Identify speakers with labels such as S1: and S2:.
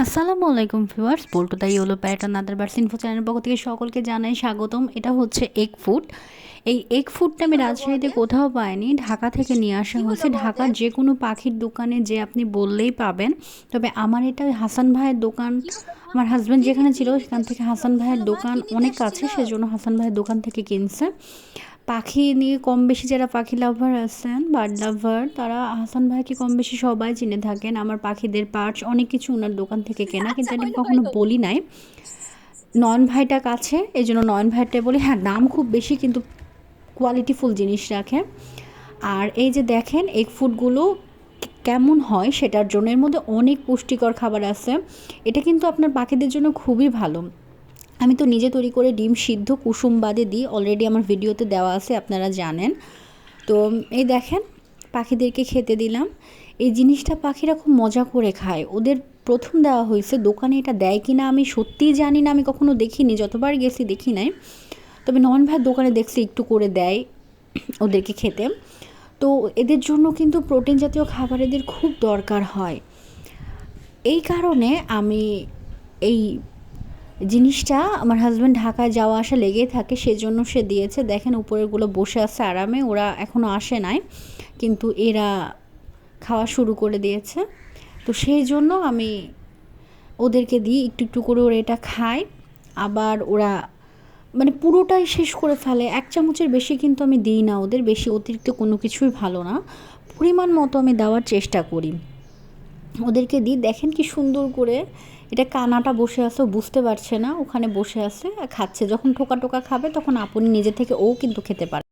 S1: আসসালামু আলাইকুম ভিউয়ার্স, বল্টু দা yellow pattern আদারবার্স info চ্যানেলের পক্ষ থেকে সকলকে জানাই স্বাগতম। এটা হচ্ছে এগ ফুড। এই এগ ফুডটা আমি রাজশাহীতে কোথাও পাইনি, ঢাকা থেকে নিয়ে আসা হয়েছে। ঢাকার যে কোনো পাখির দোকানে যে আপনি বললেই পাবেন। তবে আমার এটা ওই হাসান ভাইয়ের দোকান, আমার হাজব্যান্ড যেখানে ছিল সেখান থেকে হাসান ভাইয়ের দোকান অনেক কাছে, সেজন্য হাসান ভাইয়ের দোকান থেকে কিনছে। পাখি নিয়ে কম বেশি যারা পাখি লাভার আছেন, বার্ড লাভার, তারা হাসান ভাইকে কম বেশি সবাই চিনে থাকেন। আমার পাখিদের পার্টস অনেক কিছু ওনার দোকান থেকে কেনা, কিন্তু এটা আমি কখনো বলি নাই। নয়ন ভাইটা কাছে, এই জন্য নয়ন ভাইটাই বলি। হ্যাঁ, দাম খুব বেশি কিন্তু কোয়ালিটিফুল জিনিস রাখে। আর এই যে দেখেন এগ ফুডগুলো কেমন হয় সেটার জন্য এর মধ্যে অনেক পুষ্টিকর খাবার আছে। এটা কিন্তু আপনার পাখিদের জন্য খুবই ভালো। আমি তো নিজে তৈরি করে ডিম সিদ্ধ কুসুম বাদে দিই, অলরেডি আমার ভিডিওতে দেওয়া আছে, আপনারা জানেন। তো এই দেখেন পাখিদেরকে খেতে দিলাম। এই জিনিসটা পাখিরা খুব মজা করে খায়। ওদের প্রথম দেওয়া হয়েছে, দোকানে এটা দেয় কি না আমি সত্যিই জানি না, আমি কখনো দেখিনি, যতবার গেছি দেখি নাই। তবে নন ভাইয়ের দোকানে দেখছি একটু করে দেয় ওদেরকে খেতে। তো এদের জন্য কিন্তু প্রোটিন জাতীয় খাবার এদের খুব দরকার হয়। এই কারণে আমি এই জিনিসটা, আমার হাজব্যান্ড ঢাকায় যাওয়া আসা লেগেই থাকে, সেজন্য সে দিয়েছে। দেখেন উপরেরগুলো বসে আছে আরামে, ওরা এখনও আসে নাই কিন্তু এরা খাওয়া শুরু করে দিয়েছে। তো সেই জন্য আমি ওদেরকে দিই, একটু একটু করে ওরা এটা খায়। আবার ওরা মানে পুরোটাই শেষ করে ফেলে। 1 চামচের বেশি কিন্তু আমি দিই না ওদের, বেশি অতিরিক্ত কোনো কিছুই ভালো না। পরিমাণ মতো আমি দেওয়ার চেষ্টা করি, ওদেরকে দিই। দেখেন কি সুন্দর করে এটা কানাটা বসে আছে, ও বুঝতে পারছে না, ওখানে বসে আছে খাচ্ছে। যখন টোকা টোকা খাবে তখন আপনি নিজে থেকে ও কিন্তু খেতে পারে।